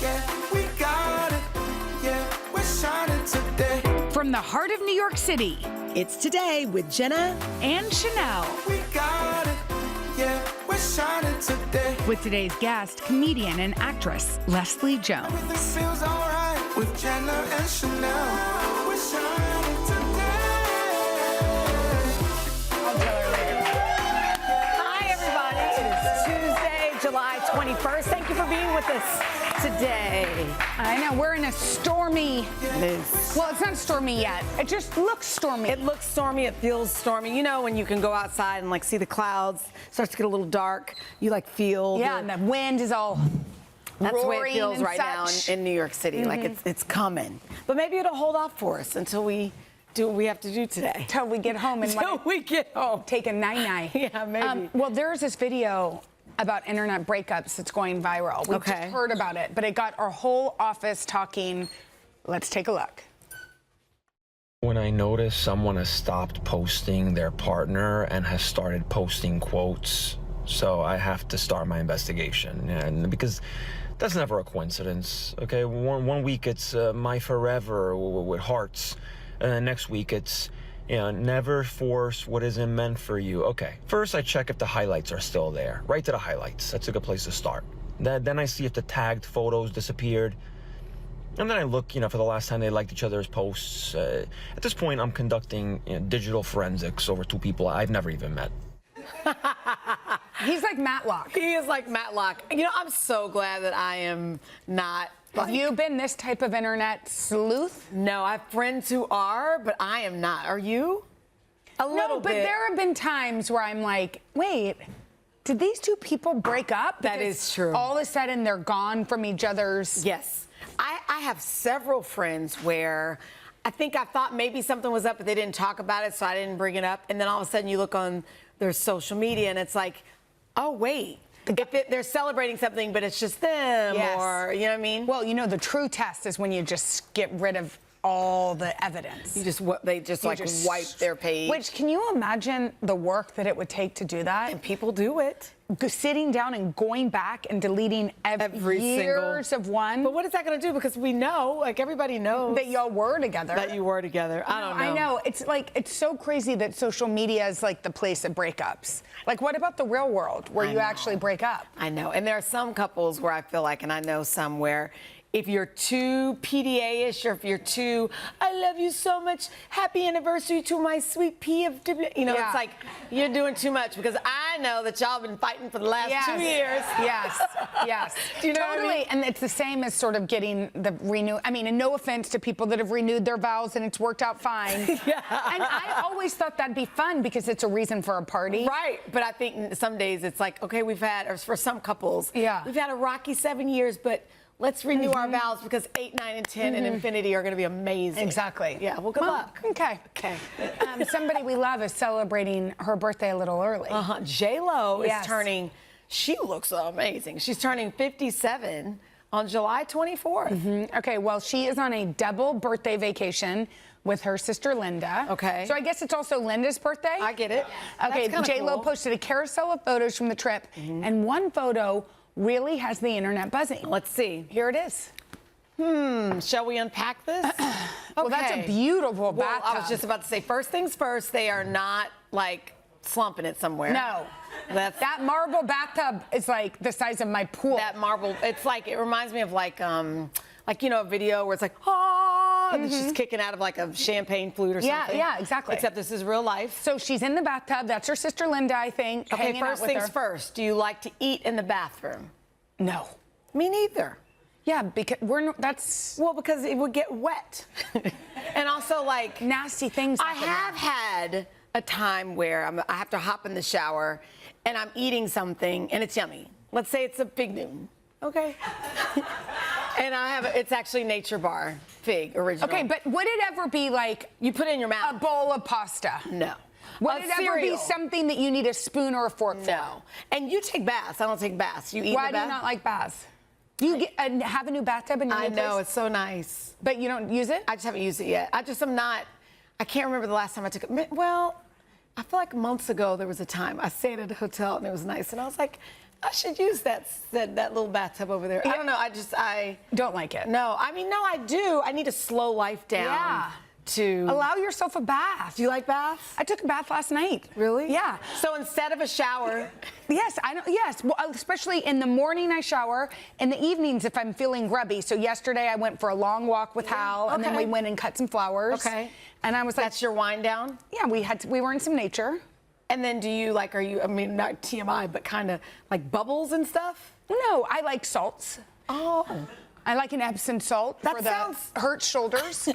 Yeah, we got it. Yeah, we're shining today. From the heart of New York City, It's Today with Jenna and Sheinelle. We got it. Yeah, we're shining today. With today's guest, comedian and actress Leslie Jones. Everything feels alright with Jenna and Sheinelle. We're shining today. Hi, everybody. It is Tuesday, July 21st. Thank you for being with us today. I know, we're in a stormy, Liz. well, it's not stormy yet. It just looks stormy. It looks stormy. It feels stormy. You know when you can go outside and like see the clouds, starts to get a little dark. You like feel. Yeah, and the wind is all That's the way it roaring feels and right now such. in New York City. Like it's coming. But maybe it'll hold off for us until we do what we have to do today. Till we get home and Until we get home. take a night-night. Yeah, maybe. Well, there's this video about internet breakups that's going viral. We just heard about it, but it got our whole office talking. Let's take a look. When I notice someone has stopped posting their partner and has started posting quotes, so I have to start my investigation. And because that's never a coincidence, okay? One week it's my forever with hearts, and next week it's, never force what isn't meant for you. Okay, first I check if the highlights are still there. Right to the highlights. That's a good place to start. Then I see if the tagged photos disappeared. And then I look, for the last time they liked each other's posts. At this point, I'm conducting digital forensics over two people I've never even met. He's like Matlock. He is like Matlock. I'm so glad that I am not. Have you been this type of internet sleuth? No, I have friends who are, but I am not. Are you? A little but bit. there have been times where I'm like, wait, did these two people break up? That Because is true. All of a sudden they're gone from each other's. Yes. I have several friends where I thought maybe something was up, but they didn't talk about it, so I didn't bring it up. And then all of a sudden you look on their social media and it's like, oh, wait. They're celebrating something, but it's just them, Yes. or, you know what I mean? Well, the true test is when you just get rid of all the evidence. They just wipe their page. Which, can you imagine the work that it would take to do that? And people do it. Sitting down and going back and deleting every years of one. But what is that going to do? Because we know, everybody knows that y'all were together. That you were together. I don't know. I know. It's so crazy that social media is like the place of breakups. Like, what about the real world where you actually break up? I know. And there are some couples where I feel like, and I know some where if you're too PDA-ish or if you're too, I love you so much, happy anniversary to my sweet P of, it's like you're doing too much, because I know that y'all been fighting for the last 2 years. Yes. Do you know totally. what I mean? And it's the same as sort of getting the renew. I mean, and no offense to people that have renewed their vows and it's worked out fine. Yeah. And I always thought that'd be fun because it's a reason for a party. Right. But I think some days it's like, okay, we've had, or for some couples, we've had a rocky 7 years, but let's renew our vows because 8, 9, and 10 and infinity are going to be amazing. Exactly. Yeah, well, good luck. Okay. Somebody we love is celebrating her birthday a little early. J-Lo is turning, she looks amazing. She's turning 57 on July 24th. Okay, well, she is on a double birthday vacation with her sister Linda. Okay. So I guess it's also Linda's birthday? I get it. Okay, That's J-Lo cool. posted a carousel of photos from the trip, and one photo really has the internet buzzing. Let's see. Here it is. Shall we unpack this? Well, that's a beautiful bathtub. I was just about to say, first things first, they are not like slumping it somewhere. No. That marble bathtub is like the size of my pool. That marble, it's like, it reminds me of a video where it's like, and then she's kicking out of like a champagne flute or something. Yeah, exactly. Except this is real life. So she's in the bathtub. That's her sister Linda, I think. Okay, hanging first out with things her. first. Do you like to eat in the bathroom? No. Me neither. Yeah, because that's... Well, because it would get wet. And also, like... nasty things I happen. have had a time where I have to hop in the shower and I'm eating something and it's yummy. Let's say it's a Fig Newton. Okay. And it's actually Nature Bar Fig original. Okay, but would it ever be like... you put it in your mouth. a bowl of pasta? No. Would it ever be something that you need a spoon or a fork for? No. And you take baths. I don't take baths. You eat Why in do the bath? you not like baths? You have a new bathtub in your new place? I know, it's so nice. But you don't use it? I just haven't used it yet. I can't remember the last time I took it. Well, I feel like months ago there was a time I stayed at a hotel and it was nice. And I was like, I should use that little bathtub over there. I don't know. I don't like it. No, I mean, no, I do. I need to slow life down. Yeah. To allow yourself a bath. Do you like baths? I took a bath last night. Really? Yeah. So instead of a shower. Yes, I know. Yes, well, especially in the morning I shower. In the evenings if I'm feeling grubby. So yesterday I went for a long walk with Hal, and then we went and cut some flowers. Okay. And I was like, that's your wind down? Yeah, we were in some nature. And then do you like? Are you? I mean, not TMI, but kind of like bubbles and stuff? No, I like salts. Oh. I like an Epsom salt for the hurt shoulders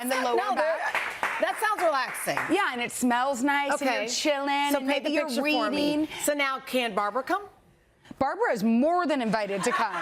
and the lower back. That sounds relaxing. Yeah, and it smells nice, and you're chilling, so and maybe you're reading. So now, can Barbara come? Barbara is more than invited to come.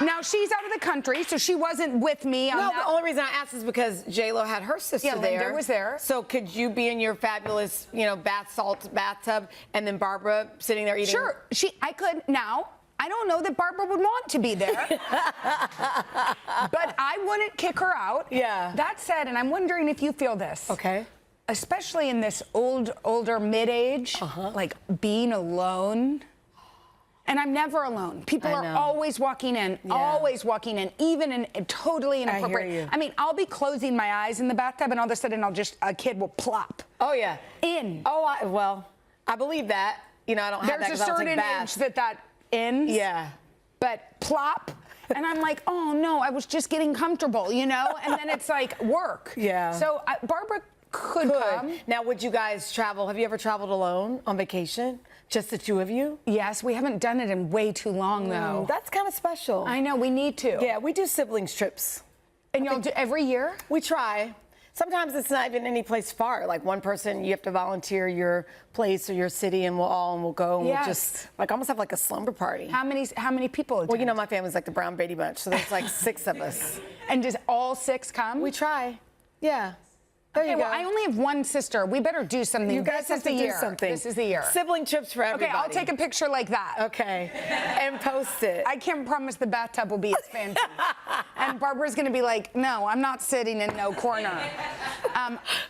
Now, she's out of the country, so she wasn't with me on that. The only reason I asked is because J-Lo had her sister there. Linda was there. So could you be in your fabulous, bath salt bathtub, and then Barbara sitting there eating? Sure, I could. Now, I don't know that Barbara would want to be there, but I wouldn't kick her out. Yeah. That said, and I'm wondering if you feel this. Okay. Especially in this older mid-age, like being alone. And I'm never alone. People are always walking in, even in totally inappropriate. I hear you. I mean, I'll be closing my eyes in the bathtub, and all of a sudden, a kid will plop. Oh yeah. In. Oh, I believe that. I don't have that There's a certain age that ends. Yeah. But plop. And I'm like, oh no, I was just getting comfortable, And then it's like work. Yeah. So Barbara could come. Now, would you guys travel? Have you ever traveled alone on vacation? Just the two of you? Yes, we haven't done it in way too long, though. That's kind of special. I know, we need to. Yeah, we do siblings trips. And y'all do every year? We try. Sometimes it's not even any place far. Like one person, you have to volunteer your place or your city, and we'll go and we'll just almost have like a slumber party. How many people attend? Well, my family's like the Brown Brady Bunch, so there's like 6 of us. And does all 6 come? We try. Yeah. There you go. Well, I only have one sister. We better do something. You guys have to do something. This is the year. Sibling trips for everybody. Okay, I'll take a picture like that. Okay. And post it. I can't promise the bathtub will be as fancy. And Barbara's going to be like, no, I'm not sitting in no corner.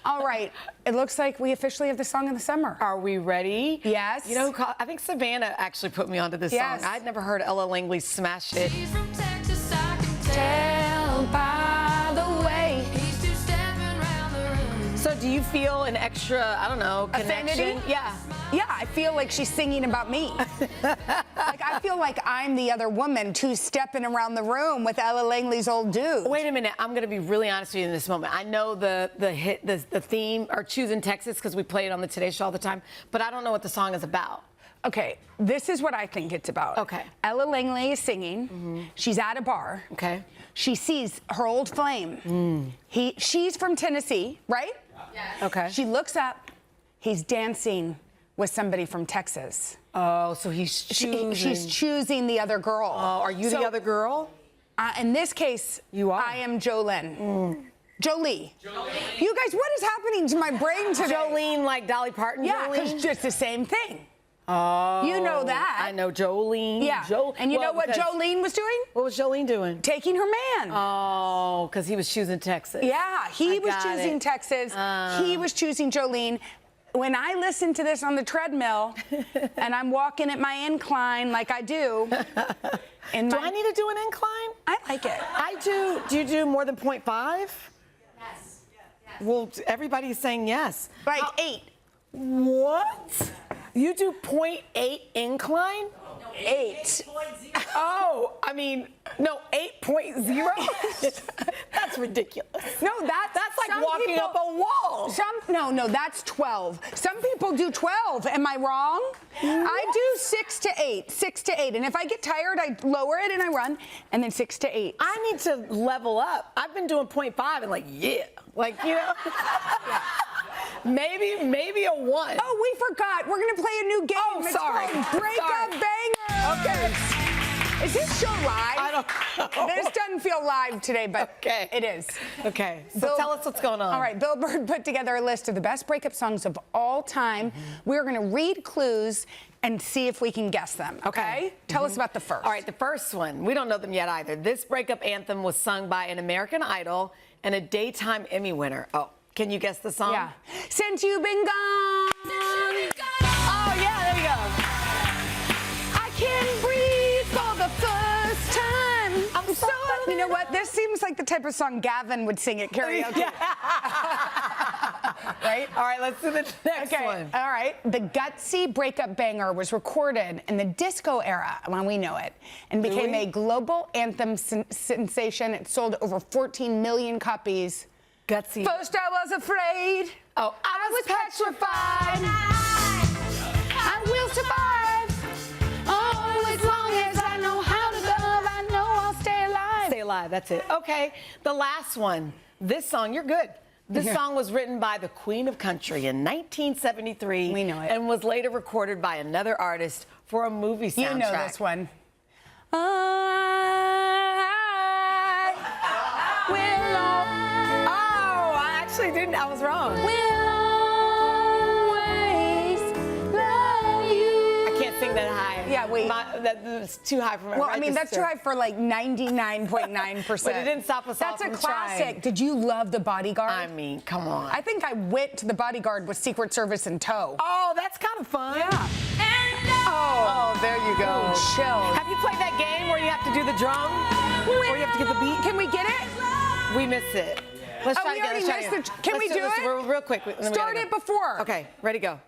All right. It looks like we officially have the song of the summer. Are we ready? Yes. You know, I think Savannah actually put me onto this song. I'd never heard Ella Langley smash it. She's from Texas, I can tell by the way he's two-stepping round the room. So do you feel an extra, I don't know, connection? Affinity? Yeah. Yeah, I feel like she's singing about me. I feel like I'm the other woman two-stepping around the room with Ella Langley's old dude. Wait a minute, I'm going to be really honest with you in this moment. I know the theme, or Choosing Texas, because we play it on the Today Show all the time, but I don't know what the song is about. Okay, this is what I think it's about. Okay. Ella Langley is singing. She's at a bar. Okay. She sees her old flame. She's from Tennessee, right? Yes. Okay. She looks up. He's dancing with somebody from Texas. Oh, so he's choosing. She's choosing the other girl. Oh, are you the other girl? In this case, you are. I am Jolene. Jolie. You guys, what is happening to my brain today? Jolene, like Dolly Parton? Yeah, Jolene? because it's the same thing. Oh. You know that. I know Jolene. Yeah. And you know what Jolene was doing? What was Jolene doing? Taking her man. Oh, because he was choosing Texas. Yeah, he was choosing Texas. He was choosing Jolene. When I listen to this on the treadmill and I'm walking at my incline like I do. Do I need to do an incline? I like it. I do. Do you do more than 0.5? Yes. Well, everybody's saying yes. Like 8. What? You do 0.8 incline? 8. Oh, I mean, no, 8.0? That's ridiculous. No, that's like walking up a wall. No, that's 12. Some people do 12. Am I wrong? What? I do 6 to 8. 6 to 8. And if I get tired, I lower it and I run, and then 6 to 8. I need to level up. I've been doing 0.5 and maybe a 1. Oh, we forgot. We're going to play a new game. Oh, sorry. It's called Breakup Banger. Okay. Is this show live? I don't know. This doesn't feel live today, but it is. Okay. So tell us what's going on. All right. Billboard put together a list of the best breakup songs of all time. We're going to read clues and see if we can guess them. Okay? Tell us about the first. All right. The first one. We don't know them yet either. This breakup anthem was sung by an American Idol and a Daytime Emmy winner. Oh, can you guess the song? Yeah. Since you've been gone. Oh, yeah. There you go. I You know what? This seems like the type of song Gavin would sing at karaoke. Right? All right, let's do the next one. All right. The gutsy Breakup Banger was recorded in the disco era, when we know it, and became a global anthem sensation. It sold over 14 million copies. Gutsy. First I was afraid. Oh, I was petrified. I will survive. Oh, as long as I know how to love, I know I'll stay alive. Stay alive, that's it. Okay, the last one. This song, you're good. This song was written by the Queen of Country in 1973. We know it. And was later recorded by another artist for a movie soundtrack. You know this one. I will always. Oh, I actually didn't. I was wrong. Will always love you. I can't sing that high. Yeah, wait. That's too high for my Well, I mean, that's too register. high for like 99.9%. But it didn't stop us all That's from a classic. trying. Did you love The Bodyguard? I mean, come on. I think I went to The Bodyguard with Secret Service in tow. Oh, that's kind of fun. Yeah. Oh, there you go. Chill. Have you played that game where you have to do the drum? Or you have to get the beat? Can we get it? We missed it. Let's Oh, try we again. already Let's try missed again. it. Can we Let's do this it? real quick. Then we Start gotta it go. before. Okay, ready, go.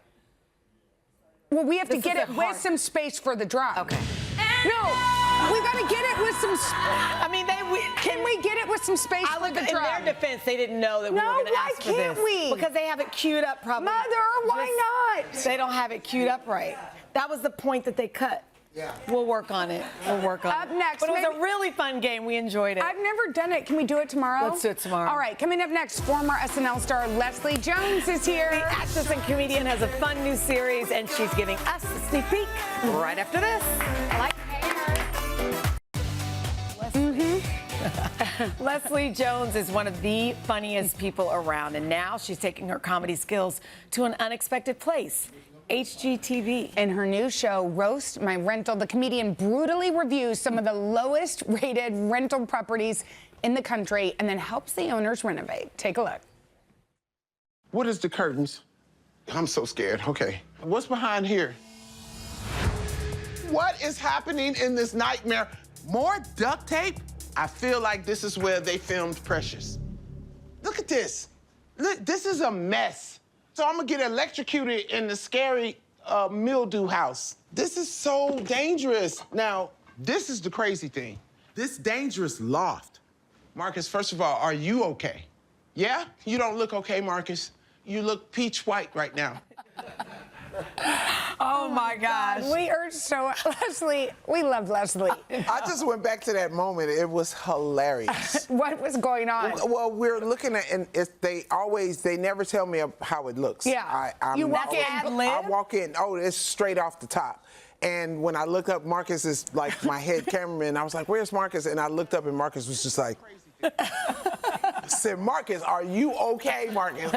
Well, we have to This get is it a with hard- some space for the drum. Okay. No, we got to get it with some. I mean, Can we get it with some space I for look the in drum? their defense, they didn't know that we No, were going to why ask for this. can't we? Because they have it queued up, probably. Mother, why not? They don't have it queued up right. That was the point that they cut. Yeah. We'll work on it. We'll work on it. Up next, But it was maybe- a really fun game. We enjoyed it. I've never done it. Can we do it tomorrow? Let's do it tomorrow. All right, coming up next, former SNL star Leslie Jones is here. The actress and comedian has a fun new series, and she's giving us a sneak peek right after this. Like Leslie Jones is one of the funniest people around, and now she's taking her comedy skills to an unexpected place. HGTV. In her new show, Roast My Rental, the comedian brutally reviews some of the lowest rated rental properties in the country and then helps the owners renovate. Take a look. What is the curtains? I'm so scared. Okay. What's behind here? What is happening in this nightmare? More duct tape? I feel like this is where they filmed Precious. Look at this. Look, this is a mess. So I'm gonna get electrocuted in the scary mildew house. This is so dangerous. Now, this is the crazy thing. This dangerous loft. Marcus, first of all, are you okay? Yeah? You don't look okay, Marcus. You look peach white right now. Oh my gosh. We are so, Leslie, we love Leslie. I just went back to that moment. It was hilarious. What was going on? Well, we're looking at, and they never tell me how it looks. Yeah. I'm walk in. I walk in. Oh, it's straight off the top. And when I look up, Marcus is like my head cameraman. I was like, "Where's Marcus?" And I looked up, and Marcus was just like. I said, Marcus, are you okay, Marcus?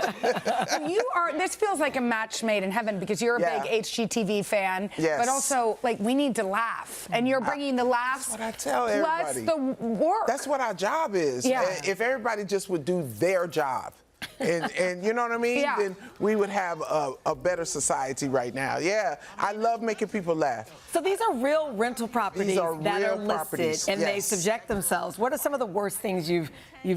You are, this feels like a match made in heaven because you're a Yeah. big HGTV fan. Yes. But also, like, we need to laugh. And you're bringing the laughs. That's what I tell plus everybody. the work. That's what our job is. Yeah. If everybody just would do their job, and you know what I mean? Yeah. Then we would have a better society right now. Yeah, I love making people laugh. So these are real rental properties These are that real are listed, properties, and they yes. subject themselves. What are some of the worst things you've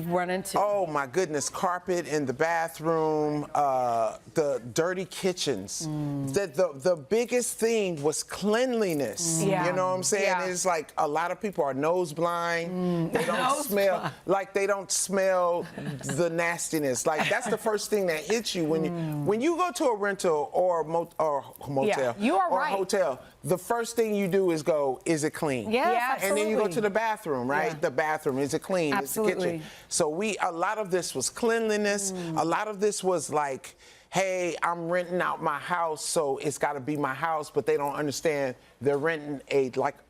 run into? Oh my goodness, carpet in the bathroom, the dirty kitchens. The biggest thing was cleanliness. Yeah. You know what I'm saying? Yeah. It's like a lot of people are nose blind. They don't smell they don't smell the nastiness. Like that's the first thing that hits you when you go to a rental or motel Yeah, you are or right. a hotel. The first thing you do is go, is it clean? Yes, Yeah, And then you go absolutely. to the bathroom, right? Yeah. The bathroom, is it clean? Absolutely. Is the kitchen? So a lot of this was cleanliness. A lot of this was like, hey, I'm renting out my house, so it's got to be my house, but they don't understand they're renting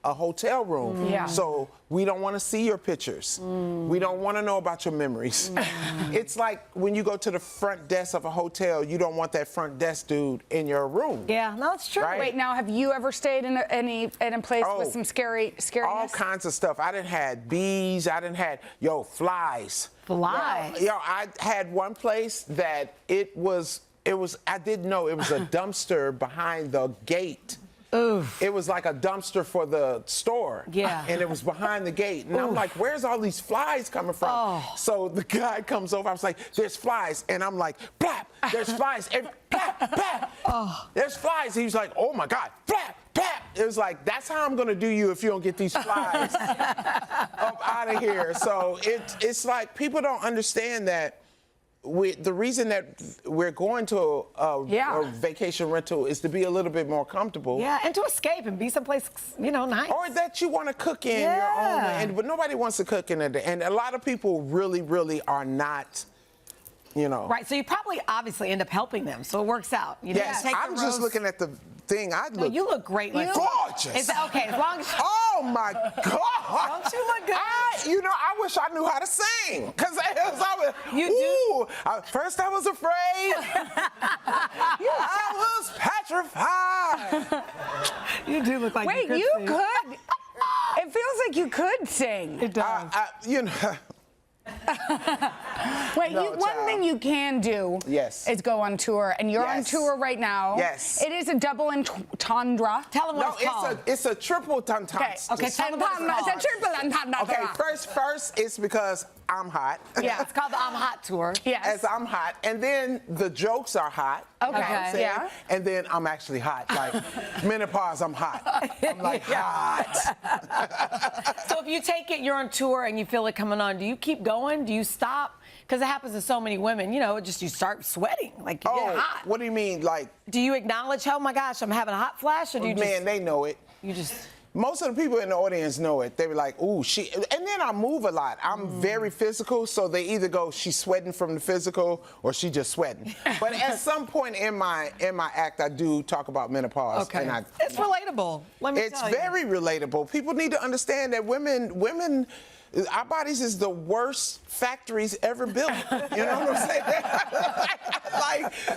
a hotel room. Yeah. So we don't want to see your pictures. We don't want to know about your memories. It's like when you go to the front desk of a hotel, you don't want that front desk dude in your room. Yeah, no, it's true. Right. Wait, now, have you ever stayed in a place with some scariness? All kinds of stuff. I done had bees. I done had, flies. Flies? I had one place that it was, I didn't know, it was a dumpster behind the gate. Oof. It was like a dumpster for the store. Yeah. And it was behind the gate. And I'm like, where's all these flies coming from? Oh. So the guy comes over. I was like, there's flies. And I'm like, blap, there's flies. And blap, blap. Oh. There's flies. He was like, oh my God, blap, blap. It was like, that's how I'm going to do you if you don't get these flies up out of here. So it's like people don't understand that. The reason that we're going to a vacation rental is to be a little bit more comfortable. Yeah, and to escape and be someplace, nice. Or that you want to cook in your own, but nobody wants to cook in it. And a lot of people really, really are not, Right, so you probably obviously end up helping them, so it works out. Yes, I'm just looking at the thing. You look great. Gorgeous. Okay, as long as... Oh, my God. Don't you look good? I wish I knew how to sing. Because You do? First I was afraid. I was petrified. You do look like Wait, you could sing. It feels like you could sing. It does. Wait, one thing you can do is go on tour, and you're on tour right now. Yes. It is a double entendre. Tell them what it's called. It's a triple entendre. Okay, tell them what it's called. It's a triple entendre. Okay, first it's because I'm hot. Yeah, it's called the I'm Hot Tour. Yes. As I'm hot, and then the jokes are hot. Okay. Yeah. And then I'm actually hot. Like menopause, I'm hot. I'm like hot. So if you take it, you're on tour and you feel it coming on, do you keep going? Do you stop? Because it happens to so many women, you start sweating. Like, you get hot. What do you mean? Like, do you acknowledge, oh my gosh, I'm having a hot flash? Or do you they know it. Most of the people in the audience know it. They were like, ooh, and then I move a lot. I'm very physical, so they either go, she's sweating from the physical, or she just sweating. But at some point in my act, I do talk about menopause. Okay. And it's relatable. Let me tell you. It's very relatable. People need to understand that women, our bodies is the worst factories ever built. You know what I'm saying?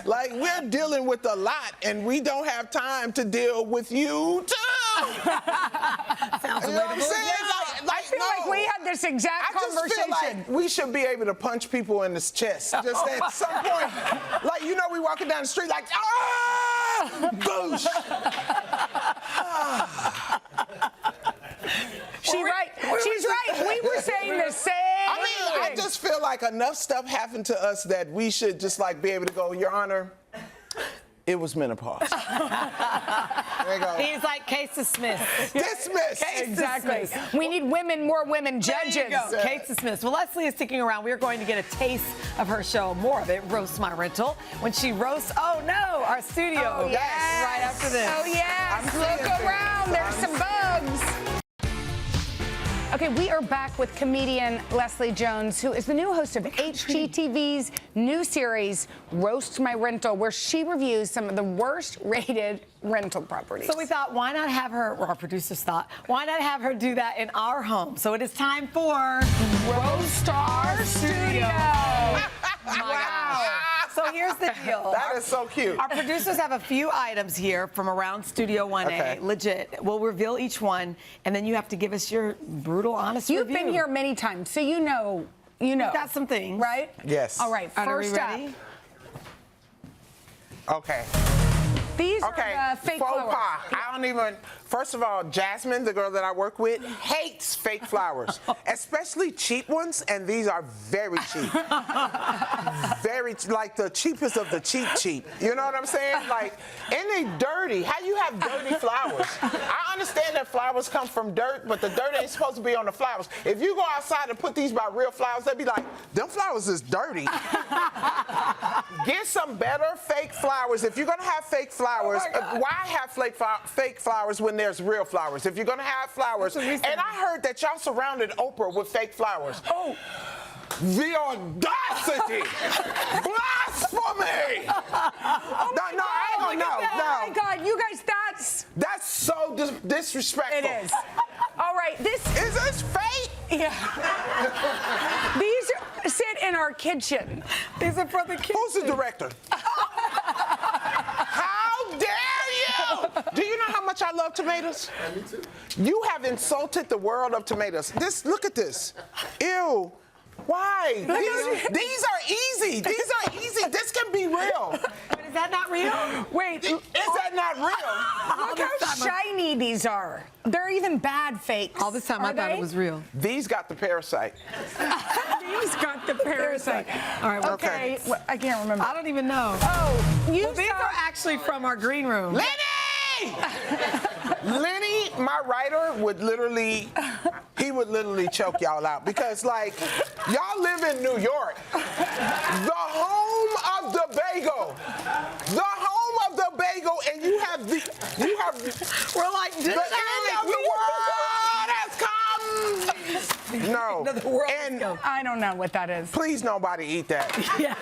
like we're dealing with a lot, and we don't have time to deal with you too. Sounds you know what I'm saying? I feel like we had this exact conversation. I just feel like we should be able to punch people in the chest. Just at some point, we walking down the street like, boosh. She's right. We were saying the same thing. I just feel like enough stuff happened to us that we should just be able to go, Your Honor, it was menopause. There you go. He's like, case dismissed. Dismissed. Exactly. We need more women judges. There you go. Case dismissed. Well, Leslie is sticking around. We're going to get a taste of her show, more of it, Roast My Rental, when she roasts, our studio. Oh, yes. Right after this. Oh, yes. Look around. There's some bugs. Okay, we are back with comedian Leslie Jones, who is the new host of HGTV's new series, Roast My Rental, where she reviews some of the worst-rated rental properties. So we thought, why not have her, or our producers thought, why not have her do that in our home? So it is time for Roast Our Studio. Wow. So here's the deal. That is so cute. Our producers have a few items here from around Studio 1A, legit. We'll reveal each one, and then you have to give us your brutal, honest review. You've been here many times, so you know. We've got some things. Right? Yes. All right, first up. Okay. These are the fake flowers. I don't even. First of all, Jasmine, the girl that I work with, hates fake flowers, especially cheap ones, and these are very cheap. Like the cheapest of the cheap. You know what I'm saying? And they dirty. How you have dirty flowers? I understand that flowers come from dirt, but the dirt ain't supposed to be on the flowers. If you go outside and put these by real flowers, they'd be like, them flowers is dirty. Get some better fake flowers. If you're gonna have fake flowers, why have fake flowers when there's real flowers? If you're gonna have flowers, and I heard that y'all surrounded Oprah with fake flowers. Oh, the audacity! Blasphemy! Oh my God, you guys, that's so disrespectful. It is. All right, is this fake? Yeah. These sit in our kitchen. These are for the kitchen. Who's the director? How dare you? Do you know how much I love tomatoes? Me too. You have insulted the world of tomatoes. Look at this. Ew. Why? These are easy. These are easy. This can be real. Is that not real? Wait, Is that not real? look how shiny these are. They're even bad fakes. All this time Are I thought they? it was real. These got the parasite. These got the parasite. All right, Okay, well, I can't remember. I don't even know. Oh, you These are actually from our green room. Lenny! Lenny, my writer, would literally choke y'all out because, like, y'all live in New York, the home of the bagel, and you have We're like, the end of the world has come. No, and I don't know what that is. please nobody eat that. Yeah,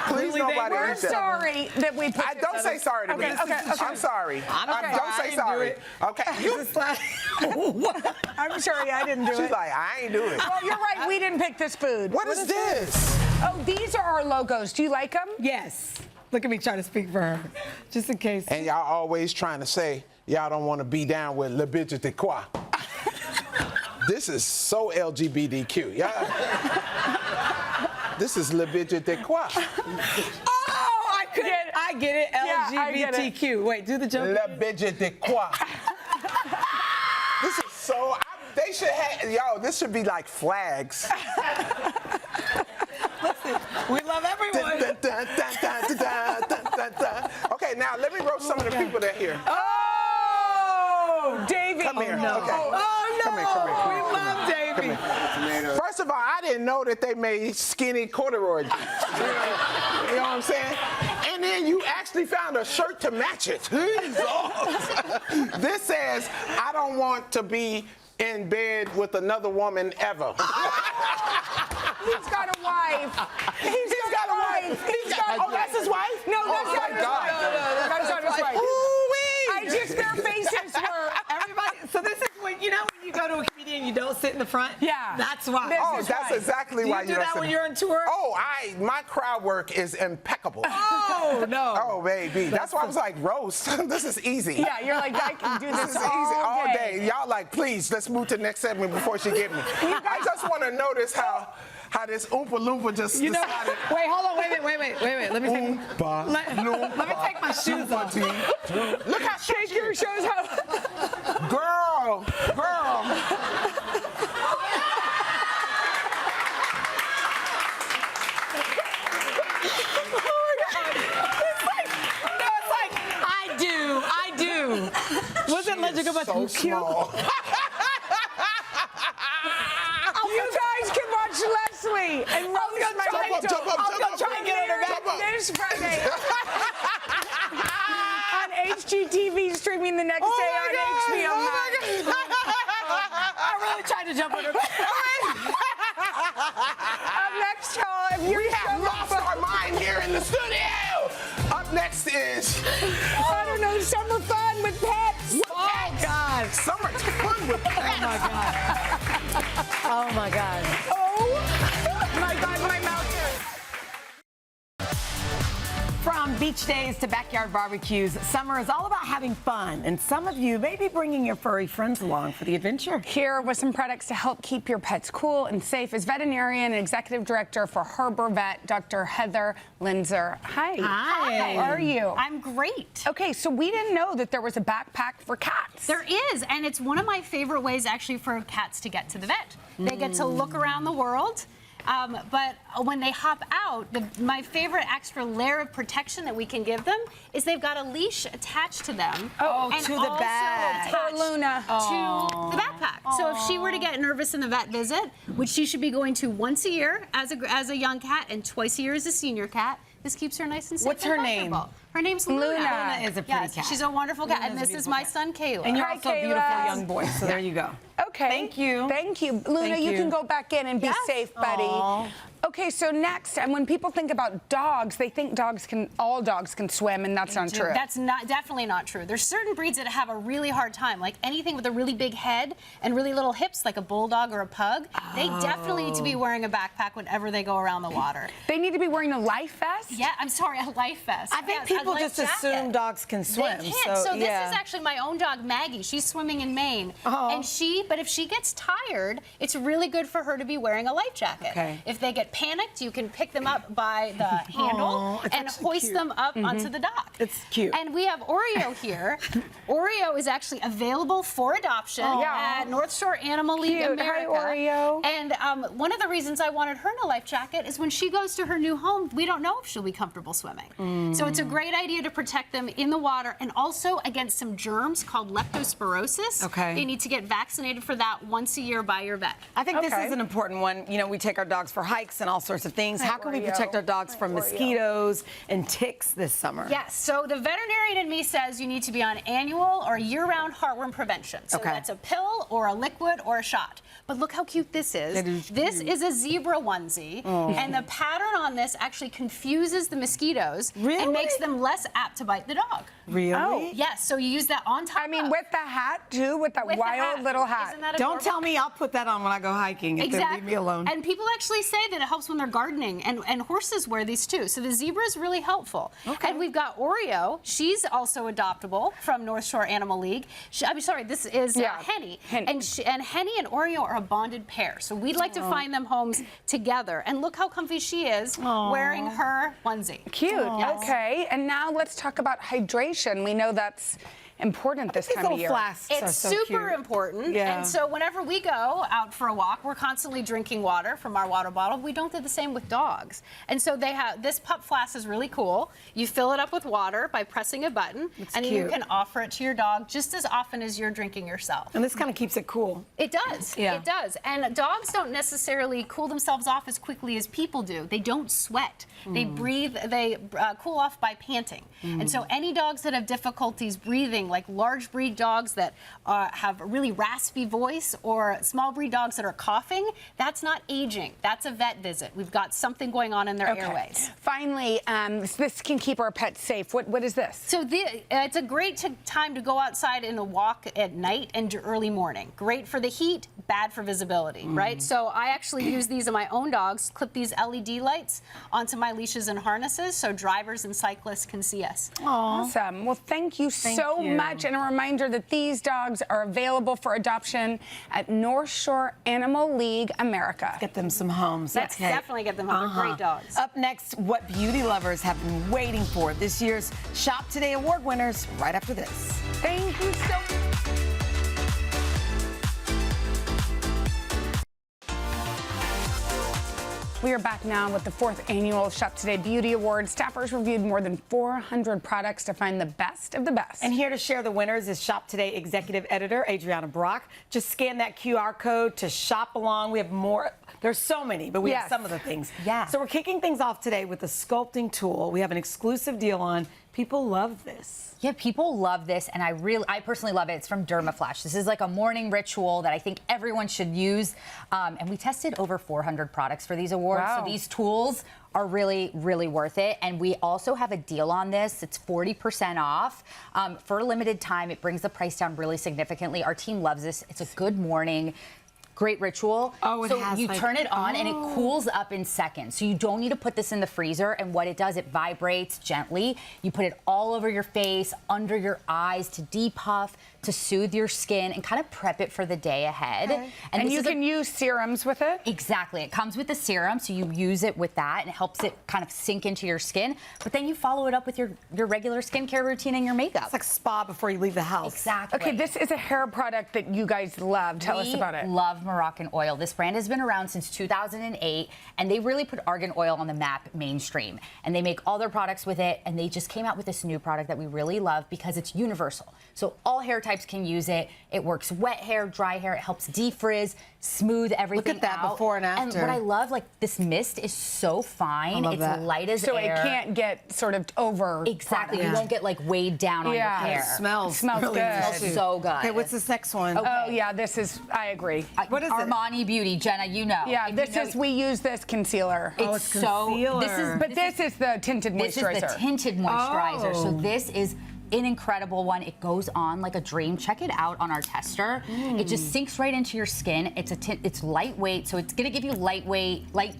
Please nobody We're eat that. sorry that we put I don't say sorry to me. Okay. I'm sorry. I Don't say didn't sorry. do it. Okay. You. It's like, what? I'm sorry I didn't do She's it. like, I ain't do it. Well, you're right. We didn't pick this food. What is this? Oh, these are our logos. Do you like them? Yes. Look at me trying to speak for her, just in case. And y'all always trying to say y'all don't want to be down with le bitch de quoi. This is so LGBTQ. Yeah. This is le bitch de quoi. Oh, I get it. Yeah, I get it. LGBTQ. Wait, do the joke. Le bitch de quoi. This is so. They should have. Yo, this should be like flags. We love everyone. Dun, dun, dun, dun, dun, dun, dun, dun. Okay, now let me roast some of the people that are here. Oh, Davey. Come here. No. Okay. Oh, no. Come here. We love Davey. First of all, I didn't know that they made skinny corduroy. You know what I'm saying? And then you actually found a shirt to match it. Jesus. This says, I don't want to be in bed with another woman ever. He's got a wife. He's got a wife. Oh, that's his wife? No, that's not his wife. That's not his wife. Ooh-wee. I just, their faces were. Everybody, so this is when you go to a comedian, you don't sit in the front. Yeah. That's why. This Oh, is that's right. exactly Do why you do don't that sit- when you're on tour? Oh, my crowd work is impeccable. Oh, no. Oh, baby. That's why I was like, roast. This is easy. Yeah, you're like, I can do This this is easy all day. day. Y'all like, please, let's move to the next segment before she get me. I just want to notice how this Oompa Loompa just You know, decided. wait, hold on, wait. Let me take, Oompa let me take my shoes off. Look how Take your shows out. girl. I do. Wasn't Legend It's about so you cute? small. You guys can watch Leslie and Rose Jump up. I'm gonna try and get her back. Jump up. this Friday on HGTV, streaming the next day on HBO Max. I really tried to jump on her back. Up next, y'all, if We have lost our mind here in the studio. Up next is I don't know, summer fun with pets. Oh, God. Summer Fun with Pets. Oh, my God. Oh, my God. Oh my God, my mouth hurts. From beach days to backyard barbecues, summer is all about having fun. And some of you may be bringing your furry friends along for the adventure. Here with some products to help keep your pets cool and safe is veterinarian and executive director for Harbor Vet, Dr. Heather Linzer. Hi. Hi. How are you? I'm great. Okay, so we didn't know that there was a backpack for cats. There is, and it's one of my favorite ways actually for cats to get to the vet. They get to look around the world. But when they hop out, my favorite extra layer of protection that we can give them is they've got a leash attached to them. Oh, and to the also bag. attached Poor Luna. to the backpack. So if she were to get nervous in a vet visit, which she should be going to once a year as a young cat and twice a year as a senior cat, this keeps her nice and safe. What's and her name? comfortable. Her name's Luna. Luna is a pretty Yes, cat. she's a wonderful cat, and Luna's a this is beautiful my cat. son, Caleb. And you're Hi, also a beautiful Kayla. young boy, so there you go. Okay. Thank you. Thank you. Luna, Thank you you. can go back in and be Yes. safe, buddy. Aw. Okay, so next, and when people think about dogs, they think all dogs can swim, and that's not true. That's definitely not true. There's certain breeds that have a really hard time, like anything with a really big head and really little hips, like a bulldog or a pug. They definitely need to be wearing a backpack whenever they go around the water. They need to be wearing a life vest? Yeah, I'm sorry, a life vest. I think Yes, people people just assume dogs can swim. They can't. So this yeah. is actually my own dog, Maggie. She's swimming in Maine. And but if she gets tired, it's really good for her to be wearing a life jacket. Okay. If they get panicked, you can pick them up by the handle and hoist them up onto the dock. It's cute. And we have Oreo here. Oreo is actually available for adoption at North Shore Animal League America. Hi, Oreo. And one of the reasons I wanted her in a life jacket is when she goes to her new home, we don't know if she'll be comfortable swimming. So it's a great idea to protect them in the water and also against some germs called leptospirosis. Okay. They need to get vaccinated for that once a year by your vet. I think this is an important one. You know, we take our dogs for hikes and all sorts of things. How can we protect our dogs from mosquitoes and ticks this summer? Yes, so the veterinarian in me says you need to be on annual or year-round heartworm prevention. So that's a pill or a liquid or a shot. But look how cute this is. This is a zebra onesie, and the pattern on this actually confuses the mosquitoes and makes them less apt to bite the dog. Really? Oh. Yes, so you use that on top. I mean, with the hat too, with that wild little hat. Isn't that Don't adorable? tell me I'll put that on when I go hiking if they leave me alone. And people actually say that it helps when they're gardening, and horses wear these too. So the zebra is really helpful. And we've got Oreo. She's also adoptable from North Shore Animal League. I'm sorry, this is Henny. And Henny and Oreo are a bonded pair. So we'd like to find them homes together. And look how comfy she is wearing her onesie. Cute. Okay. And now let's talk about hydration. We know that's important this time of year. It's super important. And so whenever we go out for a walk, we're constantly drinking water from our water bottle. We don't do the same with dogs. And so they have this pup flask is really cool. You fill it up with water by pressing a button, and you can offer it to your dog just as often as you're drinking yourself. And this kind of keeps it cool. It does. Yeah. It does. And dogs don't necessarily cool themselves off as quickly as people do. They don't sweat. They breathe. They cool off by panting. And so any dogs that have difficulties breathing, like large breed dogs that have a really raspy voice or small breed dogs that are coughing, that's not aging. That's a vet visit. We've got something going on in their airways. Finally, this can keep our pets safe. What is this? So it's a great time to go outside in a walk at night and early morning. Great for the heat, bad for visibility, right? So I actually use these on my own dogs, clip these LED lights onto my leashes and harnesses so drivers and cyclists can see us. Awesome. Well, thank you so much. And a reminder that these dogs are available for adoption at North Shore Animal League America. Get them some homes. Let's definitely get them home. They're great dogs. Up next, what beauty lovers have been waiting for. This year's Shop Today Award winners right after this. Thank you so much. We are back now with the 4th annual Shop Today Beauty Awards. Staffers reviewed more than 400 products to find the best of the best. And here to share the winners is Shop Today Executive Editor Adriana Brock. Just scan that QR code to shop along. We have more. There's so many, but we have some of the things. So we're kicking things off today with a sculpting tool. We have an exclusive deal on. People love this. Yeah, people love this, and I personally love it. It's from Dermaflash. This is like a morning ritual that I think everyone should use. And we tested over 400 products for these awards, so these tools are really, really worth it. And we also have a deal on this. It's 40% off. For a limited time, it brings the price down really significantly. Our team loves this. It's a good morning. Great ritual. So you turn it on and it cools up in seconds. So you don't need to put this in the freezer. And what it does, it vibrates gently. You put it all over your face, under your eyes to depuff, to soothe your skin and kind of prep it for the day ahead. And you can use serums with it? Exactly. It comes with the serum, so you use it with that and it helps it kind of sink into your skin. But then you follow it up with your regular skincare routine and your makeup. It's like spa before you leave the house. Exactly. Okay, this is a hair product that you guys love. Tell us about it. We love Moroccan oil. This brand has been around since 2008, and they really put argan oil on the map mainstream. And they make all their products with it, and they just came out with this new product that we really love because it's universal. So all hair types can use it. It works wet hair, dry hair. It helps defrizz, smooth everything out. Look at that before and after. And what I love, like this mist is so fine. It's light as air. So it can't get sort of over. Exactly. You won't get like weighed down on your hair. It smells really good. It smells so good. Okay, what's this next one? Oh yeah, this is, I agree. What is Armani Beauty, Jenna, you know. Yeah, we use this concealer. It's so, concealer. This is the tinted moisturizer. This is the tinted moisturizer. So this is an incredible one. It goes on like a dream. Check it out on our tester. It just sinks right into your skin. It's lightweight, so it's gonna give you light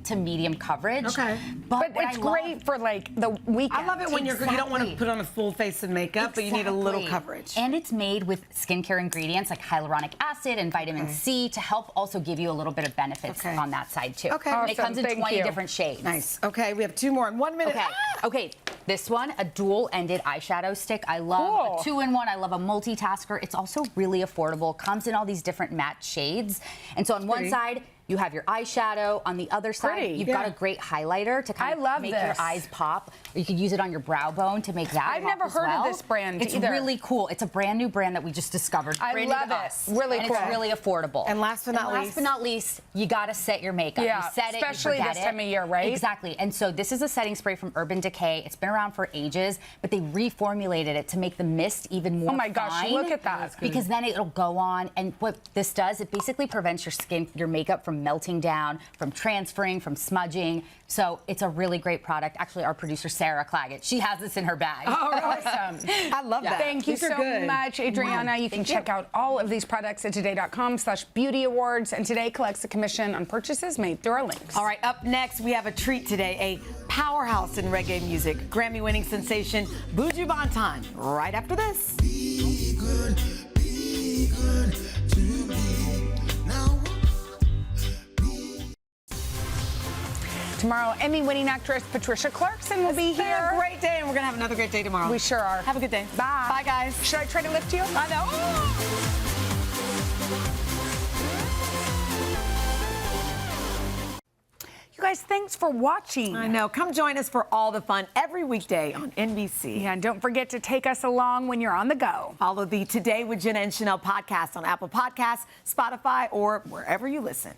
to medium coverage. Okay. But it's great for like the weekend. I love it when you don't want to put on a full face of makeup, but you need a little coverage. And it's made with skincare ingredients like hyaluronic acid and vitamin C to help also give you a little bit of benefits on that side too. Okay. And it comes in Thank 20 you. different shades. Nice. Okay, we have 2 more in 1 minute. Okay. Okay. This one, a dual-ended eyeshadow stick. I love a 2-in-1. I love a multitasker. It's also really affordable. Comes in all these different matte shades. And so on one side, you have your eyeshadow. On the other side, you've got a great highlighter to kind of make your eyes pop. Or you could use it on your brow bone to make that I've never heard of this brand It's either. really cool. It's a brand new brand that we just discovered. I love it. Really and cool. it's really affordable. And last but not least, you got to set your makeup. Yeah, you set it, especially you forget this time of year, right? Exactly. And so this is a setting spray from Urban Decay. It's been around for ages, but they reformulated it to make the mist even more Oh my gosh, fine, look at that. because then it'll go on. And what this does, it basically prevents your makeup from melting down, from transferring, from smudging. So it's a really great product. Actually, our producer, Sarah Claggett, she has this in her bag. Oh, awesome. I love that. Thank you These are so good. much, Adriana. You can check out all of these products at today.com/beauty awards. And Today collects a commission on purchases made through our links. All right, up next, we have a treat today, a powerhouse in reggae music, Grammy-winning sensation Buju Banton, right after this. Be good to me. Now, Tomorrow, Emmy-winning actress Patricia Clarkson will be It's been here. a great day, and we're going to have another great day tomorrow. We sure are. Have a good day. Bye. Bye, guys. Should I try to lift you? I know. You guys, thanks for watching. I know. Come join us for all the fun every weekday on NBC. Yeah, and don't forget to take us along when you're on the go. Follow the Today with Jenna and Sheinelle podcast on Apple Podcasts, Spotify, or wherever you listen.